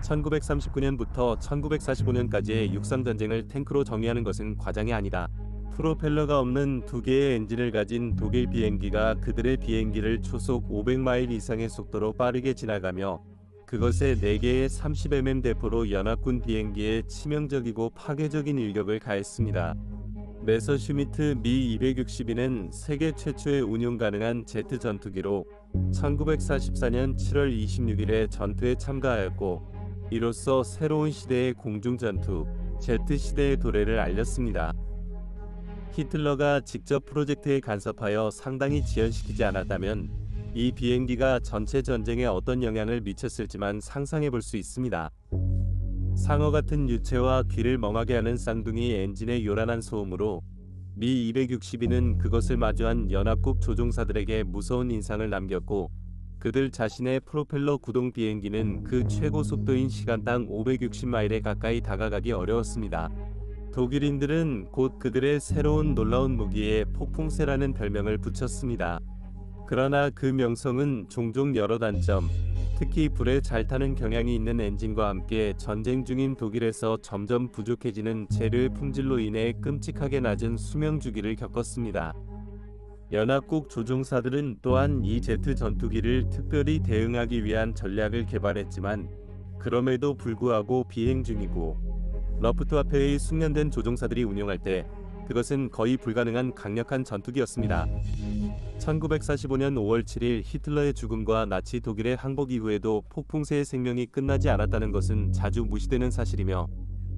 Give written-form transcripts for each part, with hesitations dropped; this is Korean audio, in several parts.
1939년부터 1945년까지의 육상전쟁을 탱크로 정의하는 것은 과장이 아니다. 프로펠러가 없는 두 개의 엔진을 가진 독일 비행기가 그들의 비행기를 초속 500마일 이상의 속도로 빠르게 지나가며 그것에 4개의 30mm 대포로 연합군 비행기에 치명적이고 파괴적인 일격을 가했습니다. 메서슈미트 미-262는 세계 최초의 운용 가능한 제트 전투기로 1944년 7월 26일에 전투에 참가하였고 이로써 새로운 시대의 공중전투, 제트 시대의 도래를 알렸습니다. 히틀러가 직접 프로젝트에 간섭하여 상당히 지연시키지 않았다면 이 비행기가 전체 전쟁에 어떤 영향을 미쳤을지만 상상해 볼 수 있습니다. 상어 같은 유체와 귀를 멍하게 하는 쌍둥이 엔진의 요란한 소음으로 미-262는 그것을 마주한 연합국 조종사들에게 무서운 인상을 남겼고 그들 자신의 프로펠러 구동 비행기는 그 최고 속도인 시간당 560마일에 가까이 다가가기 어려웠습니다. 독일인들은 곧 그들의 새로운 놀라운 무기에 폭풍새라는 별명을 붙였습니다. 그러나 그 명성은 종종 여러 단점, 특히 불에 잘 타는 경향이 있는 엔진과 함께 전쟁 중인 독일에서 점점 부족해지는 재료의 품질로 인해 끔찍하게 낮은 수명 주기를 겪었습니다. 연합국 조종사들은 또한 이 제트 전투기를 특별히 대응하기 위한 전략을 개발했지만 그럼에도 불구하고 비행 중이고 러프트와페의 숙련된 조종사들이 운용할 때 그것은 거의 불가능한 강력한 전투기였습니다. 1945년 5월 7일 히틀러의 죽음과 나치 독일의 항복 이후에도 폭풍새의 생명이 끝나지 않았다는 것은 자주 무시되는 사실이며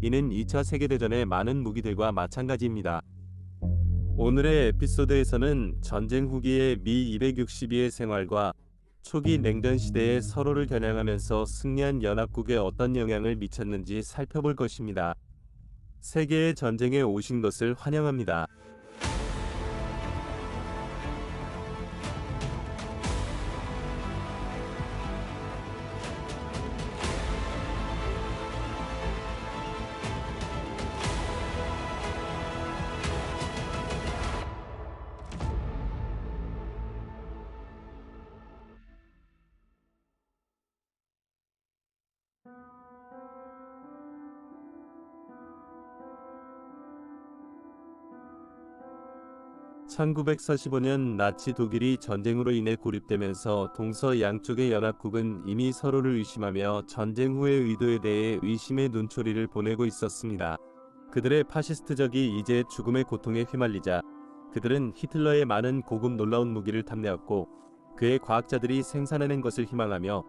이는 2차 세계대전의 많은 무기들과 마찬가지입니다. 오늘의 에피소드에서는 전쟁 후기의 미-262의 생활과 초기 냉전 시대에 서로를 겨냥하면서 승리한 연합국에 어떤 영향을 미쳤는지 살펴볼 것입니다. 세계의 전쟁에 오신 것을 환영합니다. (1945년) 나치 독일이 전쟁으로 인해 고립되면서 동서 양쪽의 연합국은 이미 서로를 의심하며 전쟁 후의 의도에 대해 의심의 눈초리를 보내고 있었습니다. 그들의 파시스트적이 이제 죽음의 고통에 휘말리자 그들은 히틀러의 많은 고급 놀라운 무기를 탐내었고 그의 과학자들이 생산해낸 것을 희망하며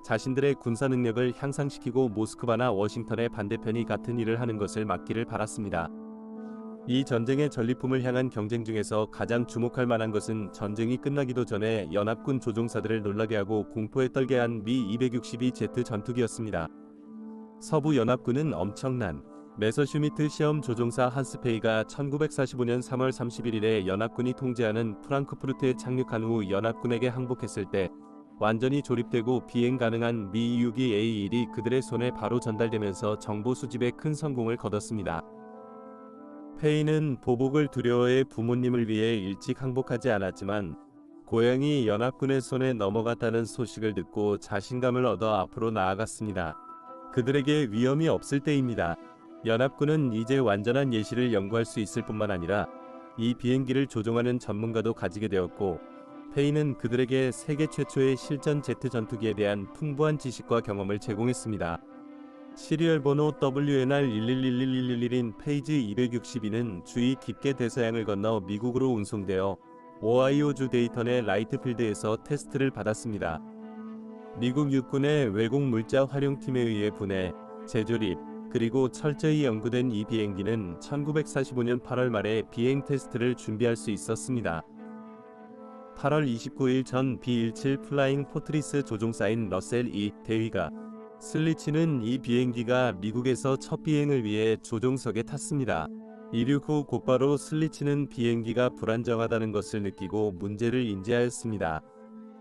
자신들의 군사 능력을 향상시키고 모스크바나 워싱턴의 반대편이 같은 일을 하는 것을 막기를 바랐습니다. 이 전쟁의 전리품을 향한 경쟁 중에서 가장 주목할 만한 것은 전쟁이 끝나기도 전에 연합군 조종사들을 놀라게 하고 공포에 떨게 한 미-262Z 전투기였습니다. 서부 연합군은 엄청난 메서슈미트 시험 조종사 한스페이가 1945년 3월 31일에 연합군이 통제하는 프랑크푸르트에 착륙한 후 연합군에게 항복했을 때 완전히 조립되고 비행 가능한 미-262A1이 그들의 손에 바로 전달되면서 정보 수집에 큰 성공을 거뒀습니다. 페이는 보복을 두려워해 부모님을 위해 일찍 항복하지 않았지만 고향이 연합군의 손에 넘어갔다는 소식을 듣고 자신감을 얻어 앞으로 나아갔습니다. 그들에게 위험이 없을 때입니다. 연합군은 이제 완전한 예시를 연구할 수 있을 뿐만 아니라 이 비행기를 조종하는 전문가도 가지게 되었고 페이는 그들에게 세계 최초의 실전 제트 전투기에 대한 풍부한 지식과 경험을 제공했습니다. 시리얼 번호 WNR111111인 페이지 262는 주의 깊게 대서양을 건너 미국으로 운송되어 오하이오주 데이턴의 라이트필드에서 테스트를 받았습니다. 미국 육군의 왜곡 물자 활용팀에 의해 분해, 재조립, 그리고 철저히 연구된 이 비행기는 1945년 8월 말에 비행 테스트를 준비할 수 있었습니다. 8월 29일 전 B-17 플라잉 포트리스 조종사인 러셀 E. 대위가 슬리치는 이 비행기가 미국에서 첫 비행을 위해 조종석에 탔습니다. 이륙 후 곧바로 슬리치는 비행기가 불안정하다는 것을 느끼고 문제를 인지하였습니다.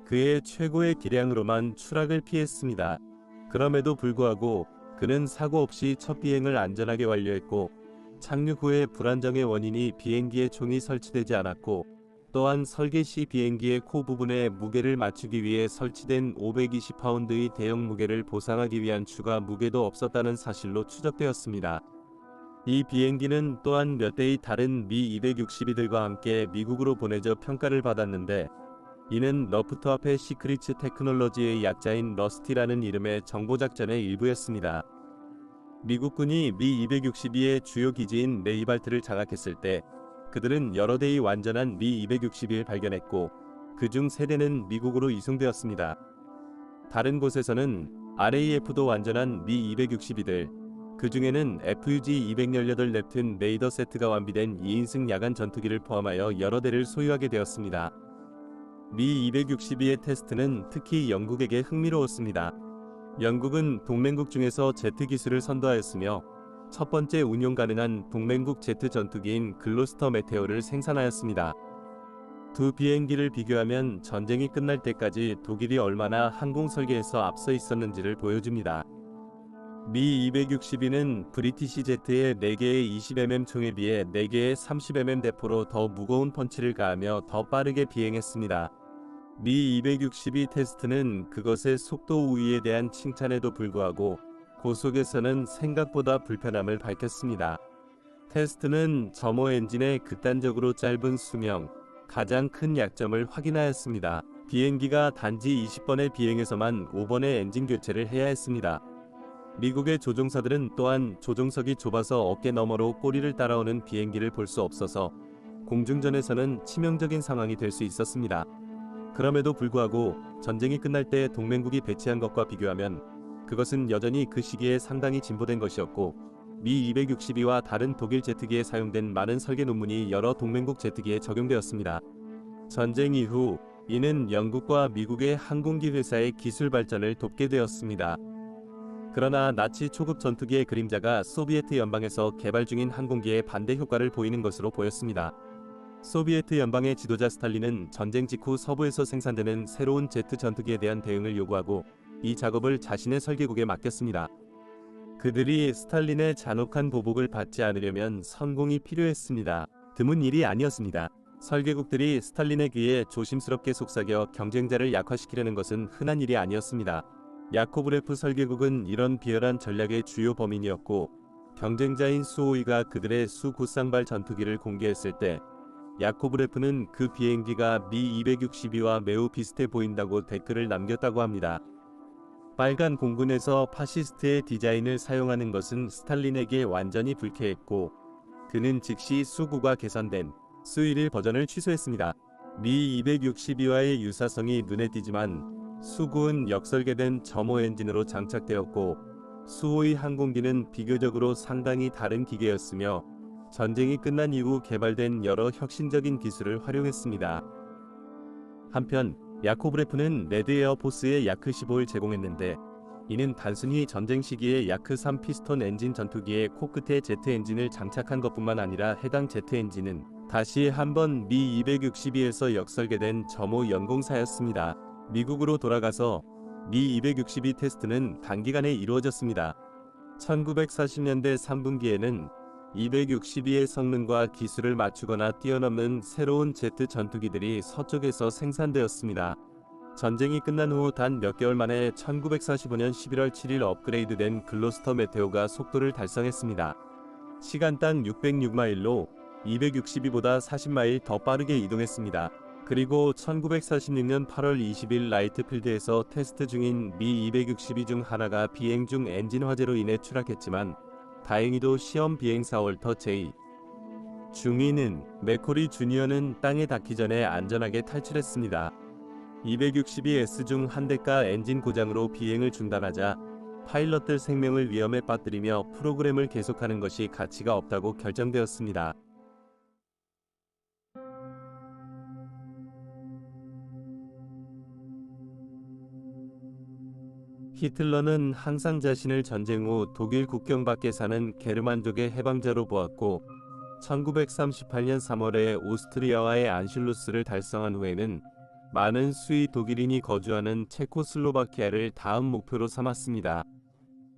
그의 최고의 기량으로만 추락을 피했습니다. 그럼에도 불구하고 그는 사고 없이 첫 비행을 안전하게 완료했고 착륙 후에 불안정의 원인이 비행기에 총이 설치되지 않았고 또한 설계 시 비행기의 코 부분에 무게를 맞추기 위해 설치된 520파운드의 대형 무게를 보상하기 위한 추가 무게도 없었다는 사실로 추적되었습니다. 이 비행기는 또한 몇 대의 다른 미 262들과 함께 미국으로 보내져 평가를 받았는데, 이는 러프트와페 시크리츠 테크놀로지의 약자인 러스티라는 이름의 정보작전의 일부였습니다. 미국군이 미 262의 주요 기지인 네이발트를 장악했을 때 그들은 여러 대의 완전한 미 262를 발견했고, 그중 3대는 미국으로 이송되었습니다. 다른 곳에서는 RAF도 완전한 미 262들, 그 중에는 FUG 218 랩튼 레이더 세트가 완비된 2인승 야간 전투기를 포함하여 여러 대를 소유하게 되었습니다. 미 262의 테스트는 특히 영국에게 흥미로웠습니다. 영국은 동맹국 중에서 제트 기술을 선도하였으며 첫 번째 운용 가능한 동맹국 제트 전투기인 글로스터 메테오를 생산하였습니다. 두 비행기를 비교하면 전쟁이 끝날 때까지 독일이 얼마나 항공 설계에서 앞서 있었는지를 보여줍니다. 미 262는 브리티시 제트의 4개의 20mm 총에 비해 4개의 30mm 대포로 더 무거운 펀치를 가하며 더 빠르게 비행했습니다. 미 262 테스트는 그것의 속도 우위에 대한 칭찬에도 불구하고 고속에서는 생각보다 불편함을 밝혔습니다. 테스트는 점호 엔진의 극단적으로 짧은 수명, 가장 큰 약점을 확인하였습니다. 비행기가 단지 20번의 비행에서만 5번의 엔진 교체를 해야 했습니다. 미국의 조종사들은 또한 조종석이 좁아서 어깨 너머로 꼬리를 따라오는 비행기를 볼 수 없어서 공중전에서는 치명적인 상황이 될 수 있었습니다. 그럼에도 불구하고 전쟁이 끝날 때 동맹국이 배치한 것과 비교하면 그것은 여전히 그 시기에 상당히 진보된 것이었고, 미 262와 다른 독일 제트기에 사용된 많은 설계 논문이 여러 동맹국 제트기에 적용되었습니다. 전쟁 이후 이는 영국과 미국의 항공기 회사의 기술 발전을 돕게 되었습니다. 그러나 나치 초급 전투기의 그림자가 소비에트 연방에서 개발 중인 항공기에 반대 효과를 보이는 것으로 보였습니다. 소비에트 연방의 지도자 스탈린은 전쟁 직후 서부에서 생산되는 새로운 제트 전투기에 대한 대응을 요구하고 이 작업을 자신의 설계국에 맡겼습니다. 그들이 스탈린의 잔혹한 보복을 받지 않으려면 성공이 필요했습니다. 드문 일이 아니었습니다. 설계국들이 스탈린에 의해 조심스럽게 속삭여 경쟁자를 약화시키려는 것은 흔한 일이 아니었습니다. 야코브레프 설계국은 이런 비열한 전략의 주요 범인이었고, 경쟁자인 수호이가 그들의 수 구쌍발 전투기를 공개했을 때 야코브레프는 그 비행기가 미 262와 매우 비슷해 보인다고 댓글을 남겼다고 합니다. 빨간 공군에서 파시스트의 디자인을 사용하는 것은 스탈린에게 완전히 불쾌했고, 그는 즉시 수9가 개선된 수1 버전을 취소했습니다. 미 262와의 유사성이 눈에 띄지만 수9은 역설계된 점호 엔진으로 장착되었고, 수5의 항공기는 비교적으로 상당히 다른 기계였으며 전쟁이 끝난 이후 개발된 여러 혁신적인 기술을 활용했습니다. 한편 야코브레프는 레드 에어포스에 야크 15를 제공했는데, 이는 단순히 전쟁 시기에 야크 3 피스톤 엔진 전투기의 코끝에 제트 엔진을 장착한 것뿐만 아니라 해당 제트 엔진은 다시 한번 미 262에서 역설계된 점호 연공사였습니다. 미국으로 돌아가서 미 262 테스트는 단기간에 이루어졌습니다. 1940년대 3분기에는 262의 성능과 기술을 맞추거나 뛰어넘는 새로운 제트 전투기들이 서쪽에서 생산되었습니다. 전쟁이 끝난 후 단 몇 개월 만에 1945년 11월 7일 업그레이드된 글로스터 메테오가 속도를 달성했습니다. 시간당 606마일로 262보다 40마일 더 빠르게 이동했습니다. 그리고 1946년 8월 20일 라이트필드에서 테스트 중인 미 262 중 하나가 비행 중 엔진 화재로 인해 추락했지만 다행히도 시험 비행사 월터 J. 중위는 맥코리 주니어는 땅에 닿기 전에 안전하게 탈출했습니다. 262S 중 한 대가 엔진 고장으로 비행을 중단하자 파일럿들 생명을 위험에 빠뜨리며 프로그램을 계속하는 것이 가치가 없다고 결정되었습니다. 히틀러는 항상 자신을 전쟁 후 독일 국경 밖에 사는 게르만족의 해방자로 보았고, 1938년 3월에 오스트리아와의 안슐루스를 달성한 후에는 많은 수의 독일인이 거주하는 체코슬로바키아를 다음 목표로 삼았습니다.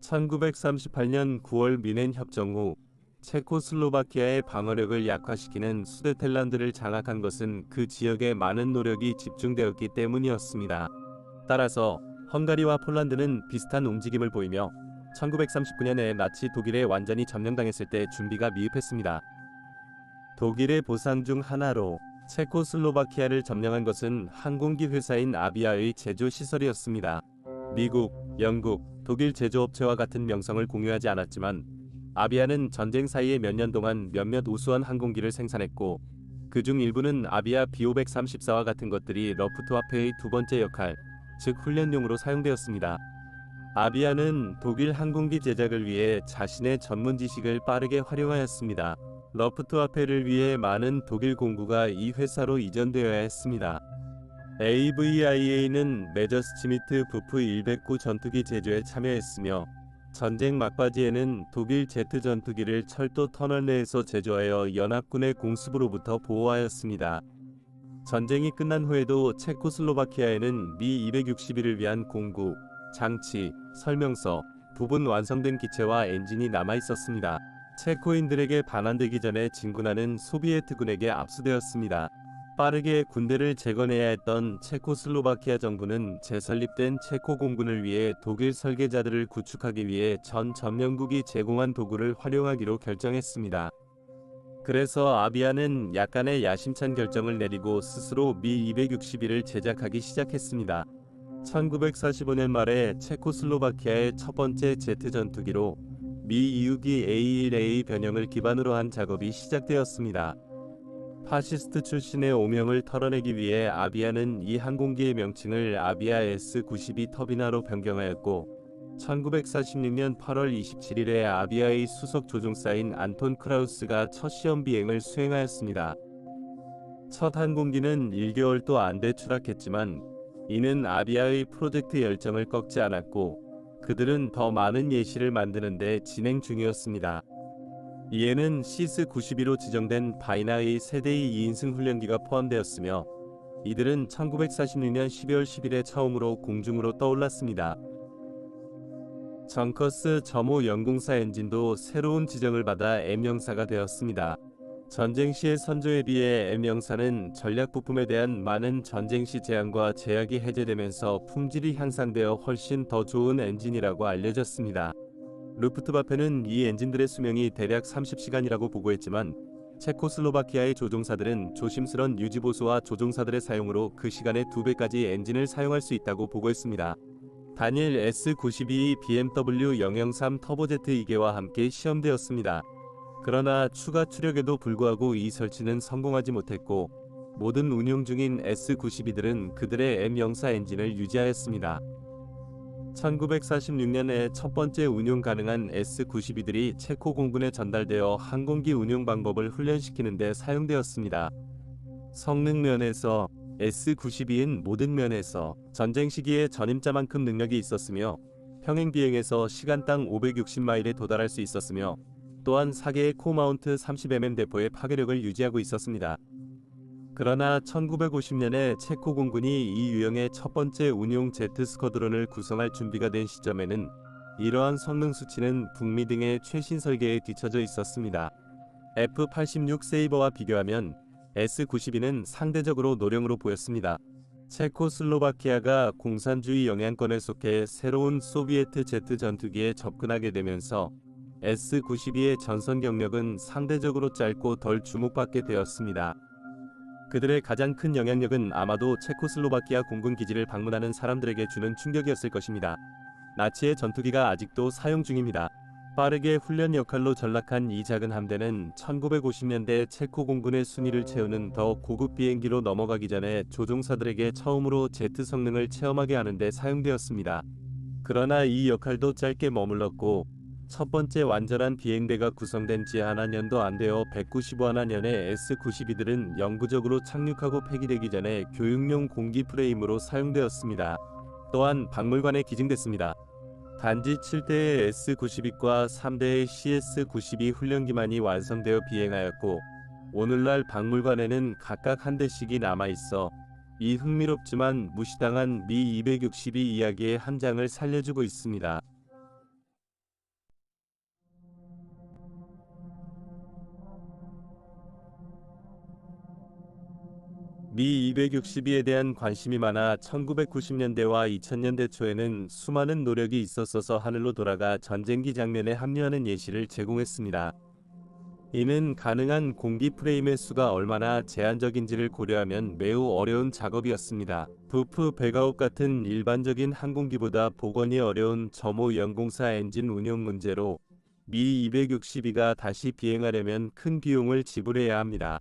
1938년 9월 미넨 협정 후 체코슬로바키아의 방어력을 약화시키는 수데텔란드를 장악한 것은 그 지역에 많은 노력이 집중되었기 때문이었습니다. 따라서 헝가리와 폴란드는 비슷한 움직임을 보이며 1939년에 나치 독일에 완전히 점령당했을 때 준비가 미흡했습니다. 독일의 보상 중 하나로 체코슬로바키아를 점령한 것은 항공기 회사인 아비아의 제조 시설이었습니다. 미국, 영국, 독일 제조업체와 같은 명성을 공유하지 않았지만 아비아는 전쟁 사이에 몇 년 동안 몇몇 우수한 항공기를 생산했고 그중 일부는 아비아 B534와 같은 것들이 러프트와페의 두 번째 역할, 즉 훈련용으로 사용되었습니다. 아비아는 독일 항공기 제작을 위해 자신의 전문 지식을 빠르게 활용하였습니다. 러프트와페를 위해 많은 독일 공구가 이 회사로 이전되어야 했습니다. AVIA는 메저스치미트 부프 109 전투기 제조에 참여했으며 전쟁 막바지에는 독일 제트 전투기를 철도 터널 내에서 제조하여 연합군의 공습으로부터 보호하였습니다. 전쟁이 끝난 후에도 체코슬로바키아에는 미-261을 위한 공구, 장치, 설명서, 부분 완성된 기체와 엔진이 남아 있었습니다. 체코인들에게 반환되기 전에 진군하는 소비에트군에게 압수되었습니다. 빠르게 군대를 재건해야 했던 체코슬로바키아 정부는 재설립된 체코 공군을 위해 독일 설계자들을 구축하기 위해 전 점령국이 제공한 도구를 활용하기로 결정했습니다. 그래서 아비아는 약간의 야심찬 결정을 내리고 스스로 미-261을 제작하기 시작했습니다. 1945년 말에 체코슬로바키아의 첫 번째 제트 전투기로 미-262 A1A 변형을 기반으로 한 작업이 시작되었습니다. 파시스트 출신의 오명을 털어내기 위해 아비아는 이 항공기의 명칭을 아비아 S-92 터비나로 변경하였고 1946년 8월 27일에 아비아의 수석 조종사인 안톤 크라우스가 첫 시험 비행을 수행하였습니다. 첫 항공기는 1개월도 안 돼 추락했지만 이는 아비아의 프로젝트 열정을 꺾지 않았고 그들은 더 많은 예시를 만드는 데 진행 중이었습니다. 이에는 시스-92로 지정된 바이나의 세대의 2인승 훈련기가 포함되었으며 이들은 1946년 12월 10일에 처음으로 공중으로 떠올랐습니다. 정커스 점호 연궁사 엔진도 새로운 지정을 받아 M형사가 되었습니다. 전쟁 시의 선조에 비해 M형사는 전략 부품에 대한 많은 전쟁 시 제한과 제약이 해제되면서 품질이 향상되어 훨씬 더 좋은 엔진이라고 알려졌습니다. 루프트와페는 이 엔진들의 수명이 대략 30시간이라고 보고했지만 체코슬로바키아의 조종사들은 조심스런 유지보수와 조종사들의 사용으로 그 시간의 2배까지 엔진을 사용할 수 있다고 보고했습니다. 단일 S-92 BMW 003 터보제트 2개와 함께 시험되었습니다. 그러나 추가 추력에도 불구하고 이 설치는 성공하지 못했고 모든 운용 중인 S-92들은 그들의 M형사 엔진을 유지하였습니다. 1946년에 첫 번째 운용 가능한 S-92들이 체코 공군에 전달되어 항공기 운용 방법을 훈련시키는 데 사용되었습니다. 성능 면에서 S-92는 모든 면에서 전쟁 시기에 전임자만큼 능력이 있었으며 평행 비행에서 시간당 560마일에 도달할 수 있었으며 또한 4개의 코마운트 30mm 대포의 파괴력을 유지하고 있었습니다. 그러나 1950년에 체코 공군이 이 유형의 첫 번째 운용 제트 스쿼드론을 구성할 준비가 된 시점에는 이러한 성능 수치는 북미 등의 최신 설계에 뒤처져 있었습니다. F-86 세이버와 비교하면 S-92는 상대적으로 노령으로 보였습니다. 체코슬로바키아가 공산주의 영향권에 속해 새로운 소비에트 제트 전투기에 접근하게 되면서 S-92의 전선 경력은 상대적으로 짧고 덜 주목받게 되었습니다. 그들의 가장 큰 영향력은 아마도 체코슬로바키아 공군 기지를 방문하는 사람들에게 주는 충격이었을 것입니다. 나치의 전투기가 아직도 사용 중입니다. 빠르게 훈련 역할로 전락한 이 작은 함대는 1950년대 체코 공군의 순위를 채우는 더 고급 비행기로 넘어가기 전에 조종사들에게 처음으로 제트 성능을 체험하게 하는 데 사용되었습니다. 그러나 이 역할도 짧게 머물렀고 첫 번째 완전한 비행대가 구성된 지 한 년도 안 되어 195년에 S-92들은 영구적으로 착륙하고 폐기되기 전에 교육용 공기 프레임으로 사용되었습니다. 또한 박물관에 기증됐습니다. 단지 7대의 S-92과 3대의 CS-92 훈련기만이 완성되어 비행하였고 오늘날 박물관에는 각각 한 대씩이 남아있어 이 흥미롭지만 무시당한 미-262 이야기의 한 장을 살려주고 있습니다. 미 262에 대한 관심이 많아 1990년대와 2000년대 초에는 수많은 노력이 있었어서 하늘로 돌아가 전쟁기 장면에 합류하는 예시를 제공했습니다. 이는 가능한 공기 프레임의 수가 얼마나 제한적인지를 고려하면 매우 어려운 작업이었습니다. 부프 백아웃 같은 일반적인 항공기보다 복원이 어려운 점호 연공사 엔진 운용 문제로 미 262가 다시 비행하려면 큰 비용을 지불해야 합니다.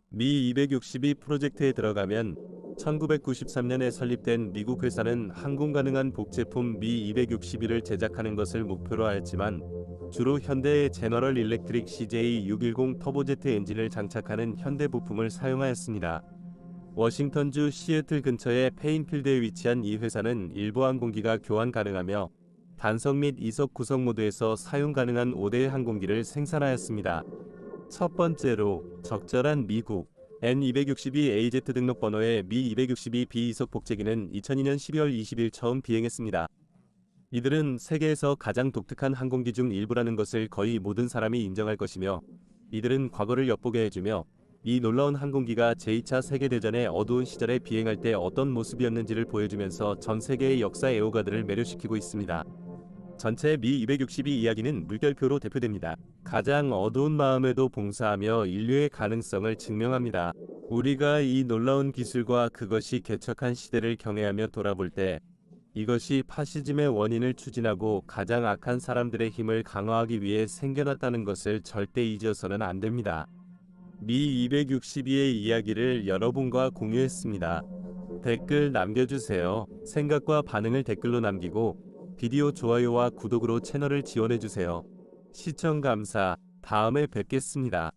미 262 프로젝트에 들어가면 1993년에 설립된 미국 회사는 항공 가능한 복제품 미 262를 제작하는 것을 목표로 하였지만 주로 현대의 제너럴 일렉트릭 CJ610 터보제트 엔진을 장착하는 현대 부품을 사용하였습니다. 워싱턴주 시애틀 근처의 페인필드에 위치한 이 회사는 일부 항공기가 교환 가능하며 단석 및 이석 구성 모드에서 사용 가능한 5대의 항공기를 생산하였습니다. 첫 번째로 적절한 미국 N262AZ 등록번호의 미 262B 이석 복제기는 2002년 12월 20일 처음 비행했습니다. 이들은 세계에서 가장 독특한 항공기 중 일부라는 것을 거의 모든 사람이 인정할 것이며 이들은 과거를 엿보게 해주며 이 놀라운 항공기가 제2차 세계대전의 어두운 시절에 비행할 때 어떤 모습이었는지를 보여주면서 전 세계의 역사 애호가들을 매료시키고 있습니다. 전체 미 262 이야기는 물결표로 대표됩니다. 가장 어두운 마음에도 봉사하며 인류의 가능성을 증명합니다. 우리가 이 놀라운 기술과 그것이 개척한 시대를 경외하며 돌아볼 때 이것이 파시즘의 원인을 추진하고 가장 악한 사람들의 힘을 강화하기 위해 생겨났다는 것을 절대 잊어서는 안 됩니다. 미 262의 이야기를 여러분과 공유했습니다. 댓글 남겨주세요. 생각과 반응을 댓글로 남기고 비디오 좋아요와 구독으로 채널을 지원해주세요. 시청 감사. 다음에 뵙겠습니다.